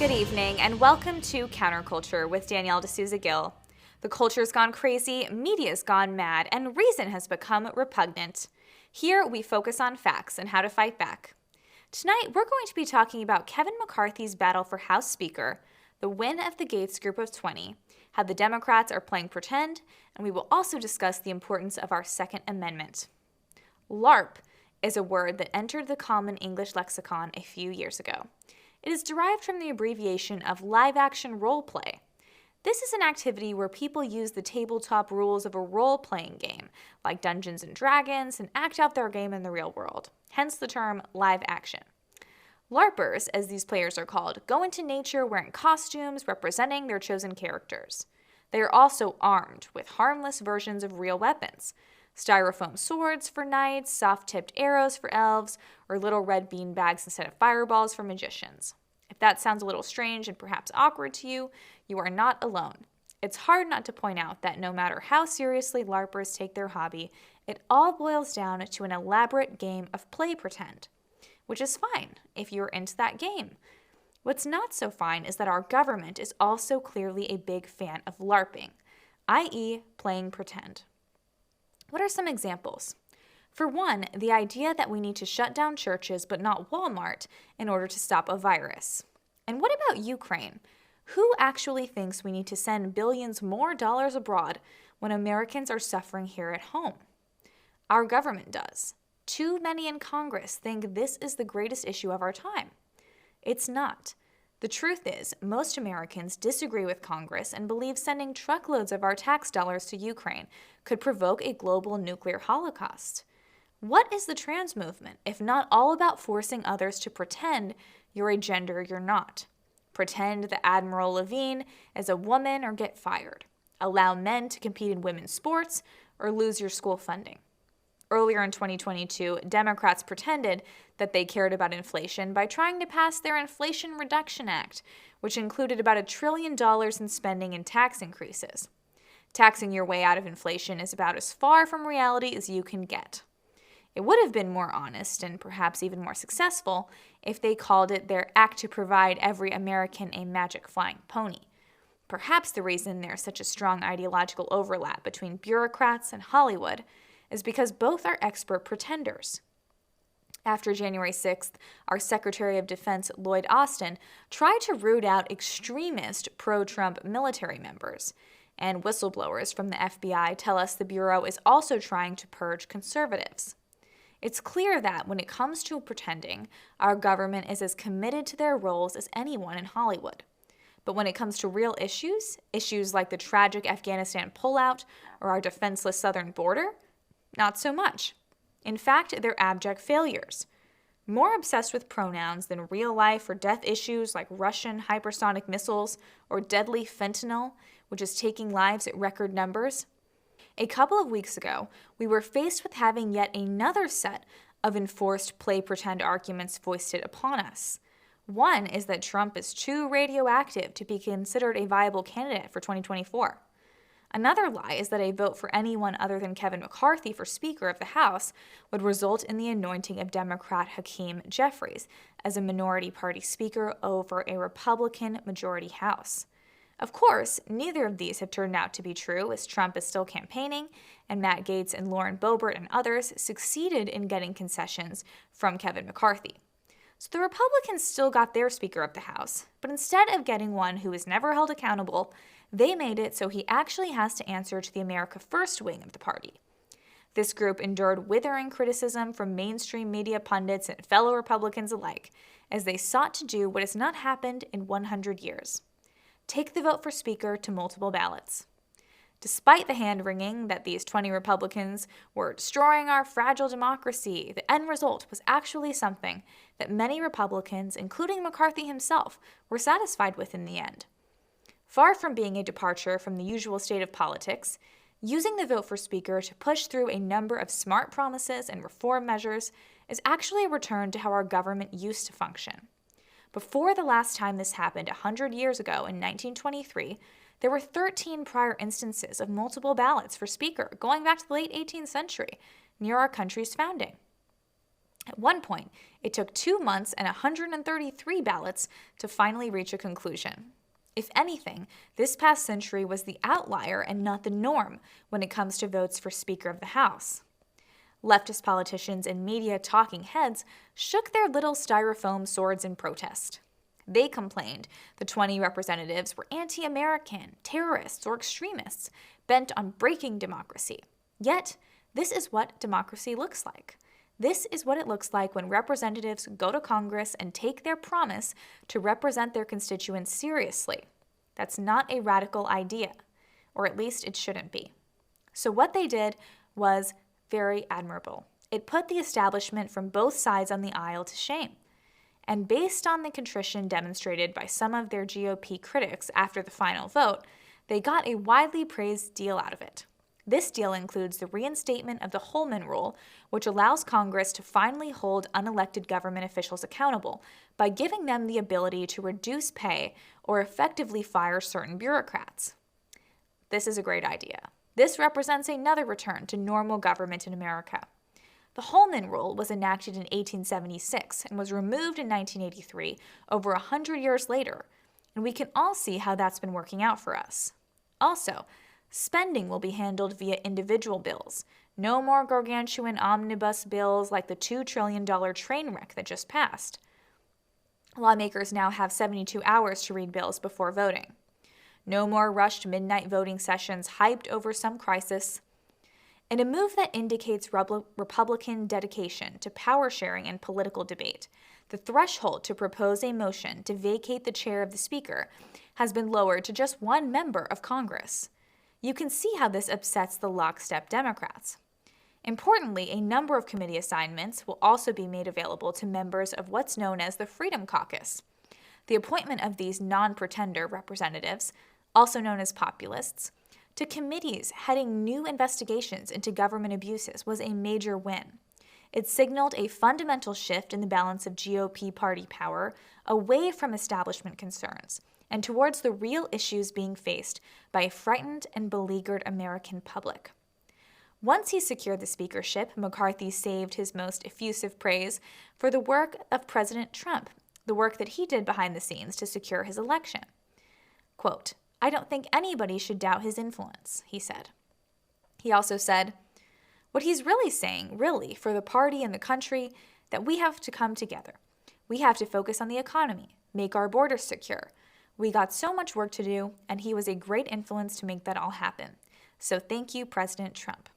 Good evening, and welcome to Counterculture with Danielle D'Souza-Gill. The culture's gone crazy, media's gone mad, and reason has become repugnant. Here, we focus on facts and how to fight back. Tonight, we're going to be talking about Kevin McCarthy's battle for House Speaker, the win of the Gaetz Group of 20, how the Democrats are playing pretend, and we will also discuss the importance of our Second Amendment. LARP is a word that entered the common English lexicon a few years ago. It is derived from the abbreviation of live-action role play. This is an activity where people use the tabletop rules of a role-playing game, like Dungeons & Dragons, and act out their game in the real world, hence the term live action. LARPers, as these players are called, go into nature wearing costumes representing their chosen characters. They are also armed with harmless versions of real weapons, styrofoam swords for knights, soft-tipped arrows for elves, or little red bean bags instead of fireballs for magicians. If that sounds a little strange and perhaps awkward to you, you are not alone. It's hard not to point out that no matter how seriously LARPers take their hobby, it all boils down to an elaborate game of play pretend, which is fine if you're into that game. What's not so fine is that our government is also clearly a big fan of LARPing, i.e. playing pretend. What are some examples? For one, the idea that we need to shut down churches but not Walmart in order to stop a virus. And what about Ukraine? Who actually thinks we need to send billions more dollars abroad when Americans are suffering here at home? Our government does. Too many in Congress think this is the greatest issue of our time. It's not. The truth is, most Americans disagree with Congress and believe sending truckloads of our tax dollars to Ukraine could provoke a global nuclear holocaust. What is the trans movement, if not all about forcing others to pretend you're a gender you're not? Pretend that Admiral Levine is a woman or get fired. Allow men to compete in women's sports or lose your school funding. Earlier in 2022, Democrats pretended that they cared about inflation by trying to pass their Inflation Reduction Act, which included about $1 trillion in spending and tax increases. Taxing your way out of inflation is about as far from reality as you can get. It would have been more honest and perhaps even more successful if they called it their act to provide every American a magic flying pony. Perhaps the reason there's such a strong ideological overlap between bureaucrats and Hollywood is because both are expert pretenders. After January 6th, our Secretary of Defense, Lloyd Austin, tried to root out extremist pro-Trump military members, and whistleblowers from the FBI tell us the Bureau is also trying to purge conservatives. It's clear that when it comes to pretending, our government is as committed to their roles as anyone in Hollywood. But when it comes to real issues like the tragic Afghanistan pullout or our defenseless southern border, not so much. In fact, they're abject failures. More obsessed with pronouns than real life or death issues like Russian hypersonic missiles or deadly fentanyl, which is taking lives at record numbers. A couple of weeks ago, we were faced with having yet another set of enforced play-pretend arguments foisted upon us. One is that Trump is too radioactive to be considered a viable candidate for 2024. Another lie is that a vote for anyone other than Kevin McCarthy for Speaker of the House would result in the anointing of Democrat Hakeem Jeffries as a minority party Speaker over a Republican majority House. Of course, neither of these have turned out to be true, as Trump is still campaigning, and Matt Gaetz and Lauren Boebert and others succeeded in getting concessions from Kevin McCarthy. So the Republicans still got their Speaker of the House, but instead of getting one who is never held accountable, they made it so he actually has to answer to the America First wing of the party. This group endured withering criticism from mainstream media pundits and fellow Republicans alike, as they sought to do what has not happened in 100 years. Take the vote for Speaker to multiple ballots. Despite the hand-wringing that these 20 Republicans were destroying our fragile democracy, the end result was actually something that many Republicans, including McCarthy himself, were satisfied with in the end. Far from being a departure from the usual state of politics, using the vote for Speaker to push through a number of smart promises and reform measures is actually a return to how our government used to function. Before the last time this happened 100 years ago in 1923, there were 13 prior instances of multiple ballots for Speaker going back to the late 18th century, near our country's founding. At one point, it took 2 months and 133 ballots to finally reach a conclusion. If anything, this past century was the outlier and not the norm when it comes to votes for Speaker of the House. Leftist politicians and media talking heads shook their little styrofoam swords in protest. They complained the 20 representatives were anti-American, terrorists, or extremists bent on breaking democracy. Yet, this is what democracy looks like. This is what it looks like when representatives go to Congress and take their promise to represent their constituents seriously. That's not a radical idea, or at least it shouldn't be. So what they did was very admirable. It put the establishment from both sides on the aisle to shame. And based on the contrition demonstrated by some of their GOP critics after the final vote, they got a widely praised deal out of it. This deal includes the reinstatement of the Holman Rule, which allows Congress to finally hold unelected government officials accountable by giving them the ability to reduce pay or effectively fire certain bureaucrats. This is a great idea. This represents another return to normal government in America. The Holman Rule was enacted in 1876 and was removed in 1983, over 100 years later, and we can all see how that's been working out for us. Also, spending will be handled via individual bills. No more gargantuan omnibus bills like the $2 trillion train wreck that just passed. Lawmakers now have 72 hours to read bills before voting. No more rushed midnight voting sessions hyped over some crisis. In a move that indicates Republican dedication to power sharing and political debate, the threshold to propose a motion to vacate the chair of the Speaker has been lowered to just one member of Congress. You can see how this upsets the lockstep Democrats. Importantly, a number of committee assignments will also be made available to members of what's known as the Freedom Caucus. The appointment of these non-pretender representatives, also known as populists, to committees heading new investigations into government abuses was a major win. It signaled a fundamental shift in the balance of GOP party power away from establishment concerns and towards the real issues being faced by a frightened and beleaguered American public. Once he secured the speakership, McCarthy saved his most effusive praise for the work of President Trump, the work that he did behind the scenes to secure his election. Quote, "I don't think anybody should doubt his influence," he said. He also said, "What he's really saying, really, for the party and the country, that we have to come together. We have to focus on the economy, make our borders secure. We got so much work to do, and he was a great influence to make that all happen. So thank you, President Trump."